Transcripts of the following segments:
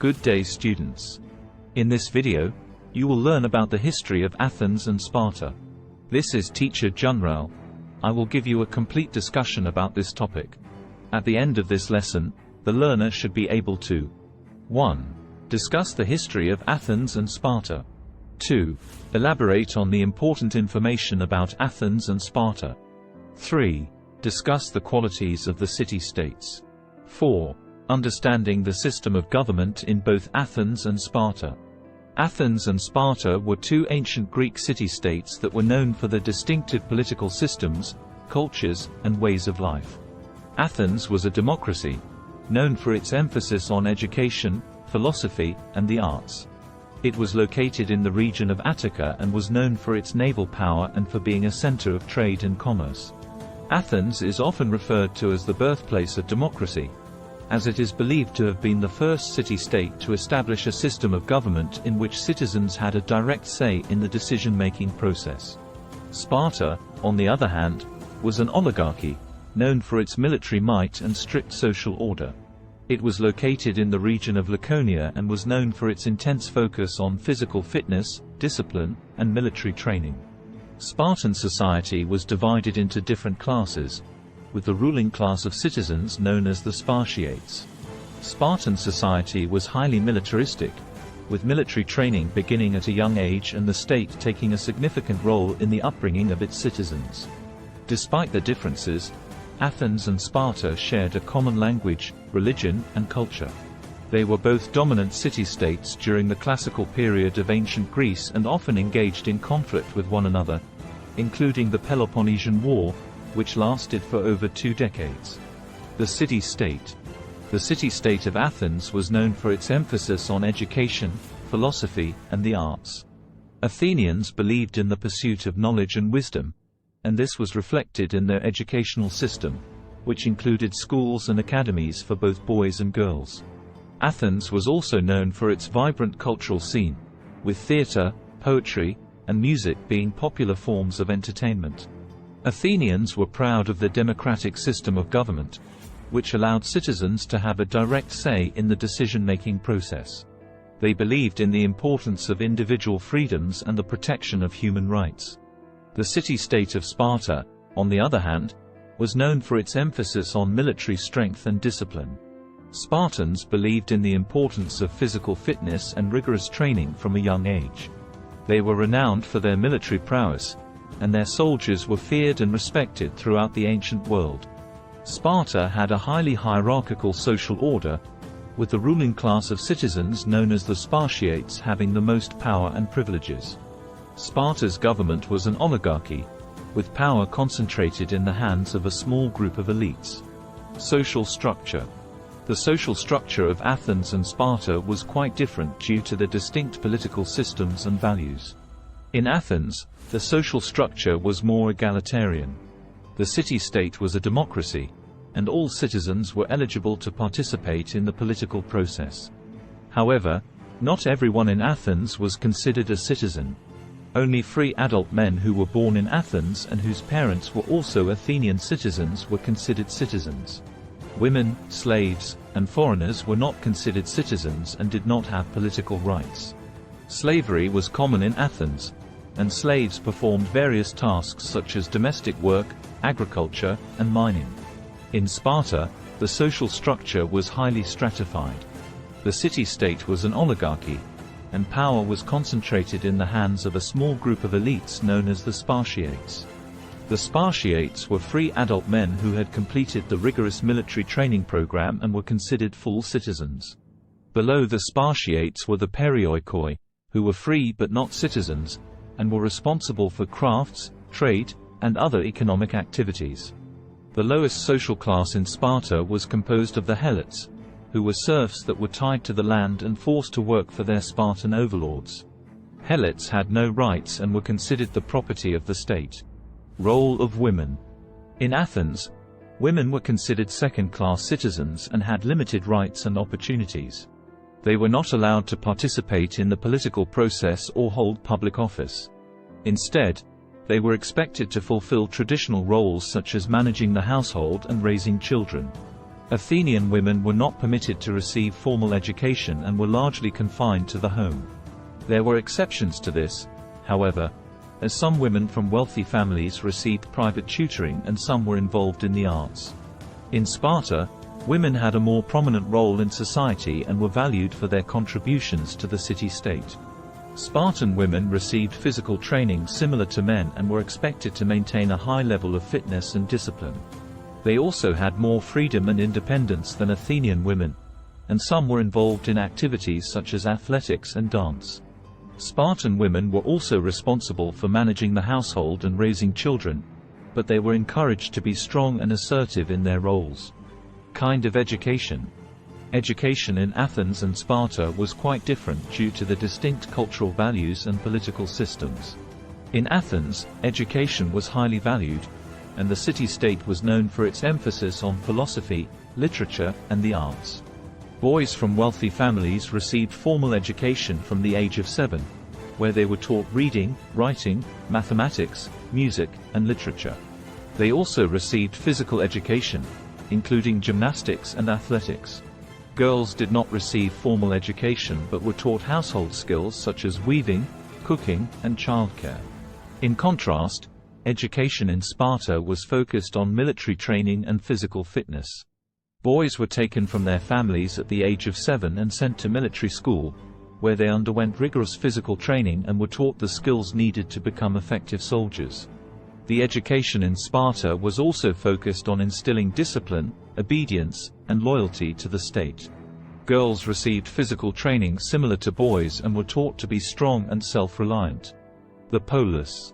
Good day, students. In this video, you will learn about the history of Athens and Sparta. This is Teacher Junral. I will give you a complete discussion about this topic. At the end of this lesson, the learner should be able to 1. Discuss the history of Athens and Sparta. 2. Elaborate on the important information about Athens and Sparta. 3. Discuss the qualities of the city-states. 4. Understanding the system of government in both Athens and Sparta. Athens and Sparta were two ancient Greek city-states that were known for their distinctive political systems, cultures, and ways of life. Athens was a democracy, known for its emphasis on education, philosophy, and the arts. It was located in the region of Attica and was known for its naval power and for being a center of trade and commerce. Athens is often referred to as the birthplace of democracy, as it is believed to have been the first city-state to establish a system of government in which citizens had a direct say in the decision-making process. Sparta, on the other hand, was an oligarchy, known for its military might and strict social order. It was located in the region of Laconia and was known for its intense focus on physical fitness, discipline, and military training. Spartan society was divided into different classes, with the ruling class of citizens known as the Spartiates. Spartan society was highly militaristic, with military training beginning at a young age and the state taking a significant role in the upbringing of its citizens. Despite their differences, Athens and Sparta shared a common language, religion, and culture. They were both dominant city-states during the classical period of ancient Greece and often engaged in conflict with one another, including the Peloponnesian War, which lasted for over 2 decades. The city-state. The city-state of Athens was known for its emphasis on education, philosophy, and the arts. Athenians believed in the pursuit of knowledge and wisdom, and this was reflected in their educational system, which included schools and academies for both boys and girls. Athens was also known for its vibrant cultural scene, with theater, poetry, and music being popular forms of entertainment. Athenians were proud of their democratic system of government, which allowed citizens to have a direct say in the decision-making process. They believed in the importance of individual freedoms and the protection of human rights. The city-state of Sparta, on the other hand, was known for its emphasis on military strength and discipline. Spartans believed in the importance of physical fitness and rigorous training from a young age. They were renowned for their military prowess, and their soldiers were feared and respected throughout the ancient world. Sparta had a highly hierarchical social order, with the ruling class of citizens known as the Spartiates having the most power and privileges. Sparta's government was an oligarchy, with power concentrated in the hands of a small group of elites. Social structure. The social structure of Athens and Sparta was quite different due to their distinct political systems and values. In Athens, the social structure was more egalitarian. The city-state was a democracy, and all citizens were eligible to participate in the political process. However, not everyone in Athens was considered a citizen. Only free adult men who were born in Athens and whose parents were also Athenian citizens were considered citizens. Women, slaves, and foreigners were not considered citizens and did not have political rights. Slavery was common in Athens, and slaves performed various tasks such as domestic work, agriculture, and mining. In Sparta, the social structure was highly stratified. The city-state was an oligarchy, and power was concentrated in the hands of a small group of elites known as the Spartiates. The Spartiates were free adult men who had completed the rigorous military training program and were considered full citizens. Below the Spartiates were the Perioikoi, who were free but not citizens, and were responsible for crafts, trade, and other economic activities. The lowest social class in Sparta was composed of the Helots, who were serfs that were tied to the land and forced to work for their Spartan overlords. Helots had no rights and were considered the property of the state. Role of women. In Athens, women were considered second-class citizens and had limited rights and opportunities. They were not allowed to participate in the political process or hold public office. Instead, they were expected to fulfill traditional roles such as managing the household and raising children. Athenian women were not permitted to receive formal education and were largely confined to the home. There were exceptions to this, however, as some women from wealthy families received private tutoring and some were involved in the arts. In Sparta, women had a more prominent role in society and were valued for their contributions to the city-state. Spartan women received physical training similar to men and were expected to maintain a high level of fitness and discipline. They also had more freedom and independence than Athenian women, and some were involved in activities such as athletics and dance. Spartan women were also responsible for managing the household and raising children, but they were encouraged to be strong and assertive in their roles. Kind of education. Education in Athens and Sparta was quite different due to the distinct cultural values and political systems. In Athens, education was highly valued, and the city-state was known for its emphasis on philosophy, literature, and the arts. Boys from wealthy families received formal education from the age of 7, where they were taught reading, writing, mathematics, music, and literature. They also received physical education, including gymnastics and athletics. Girls did not receive formal education but were taught household skills such as weaving, cooking, and childcare. In contrast, education in Sparta was focused on military training and physical fitness. Boys were taken from their families at the age of 7 and sent to military school, where they underwent rigorous physical training and were taught the skills needed to become effective soldiers. The education in Sparta was also focused on instilling discipline, obedience, and loyalty to the state. Girls received physical training similar to boys and were taught to be strong and self-reliant. The polis.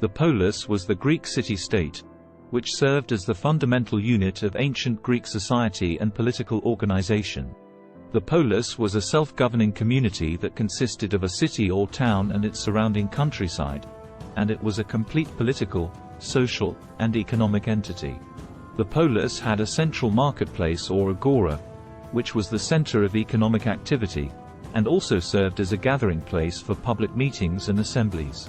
The polis was the Greek city-state, which served as the fundamental unit of ancient Greek society and political organization. The polis was a self-governing community that consisted of a city or town and its surrounding countryside, and it was a complete political, social, and economic entity. The polis had a central marketplace or agora, which was the center of economic activity, and also served as a gathering place for public meetings and assemblies.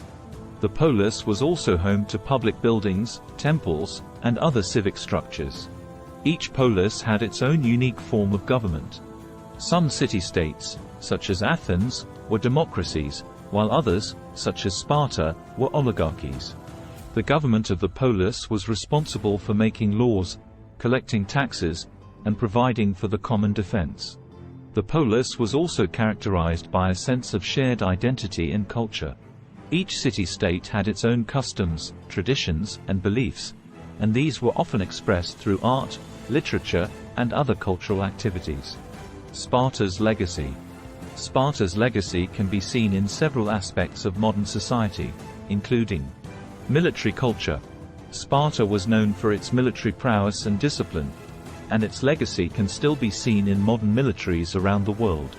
The polis was also home to public buildings, temples, and other civic structures. Each polis had its own unique form of government. Some city-states, such as Athens, were democracies, while others, such as Sparta, were oligarchies. The government of the polis was responsible for making laws, collecting taxes, and providing for the common defense. The polis was also characterized by a sense of shared identity and culture. Each city-state had its own customs, traditions, and beliefs, and these were often expressed through art, literature, and other cultural activities. Sparta's legacy. Sparta's legacy can be seen in several aspects of modern society, including military culture. Sparta was known for its military prowess and discipline, and its legacy can still be seen in modern militaries around the world.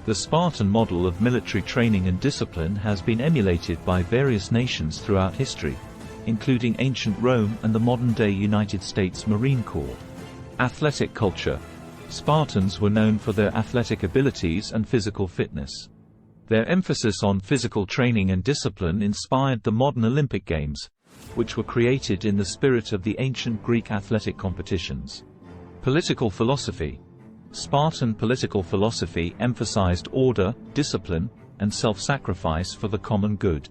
The Spartan model of military training and discipline has been emulated by various nations throughout history, including ancient Rome and the modern-day United States Marine Corps. Athletic culture. Spartans were known for their athletic abilities and physical fitness. Their emphasis on physical training and discipline inspired the modern Olympic Games, which were created in the spirit of the ancient Greek athletic competitions. Political philosophy. Spartan political philosophy emphasized order, discipline, and self-sacrifice for the common good.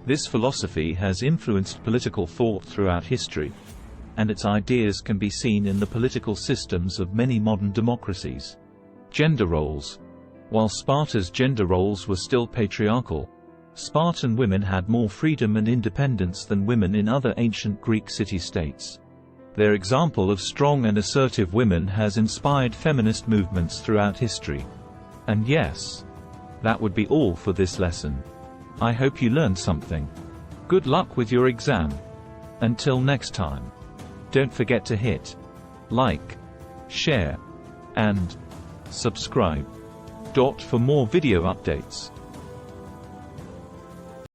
This philosophy has influenced political thought throughout history, and its ideas can be seen in the political systems of many modern democracies. Gender roles. While Sparta's gender roles were still patriarchal, Spartan women had more freedom and independence than women in other ancient Greek city-states. Their example of strong and assertive women has inspired feminist movements throughout history. And yes, that would be all for this lesson. I hope you learned something. Good luck with your exam. Until next time. Don't forget to hit like, share, and subscribe. For more video updates.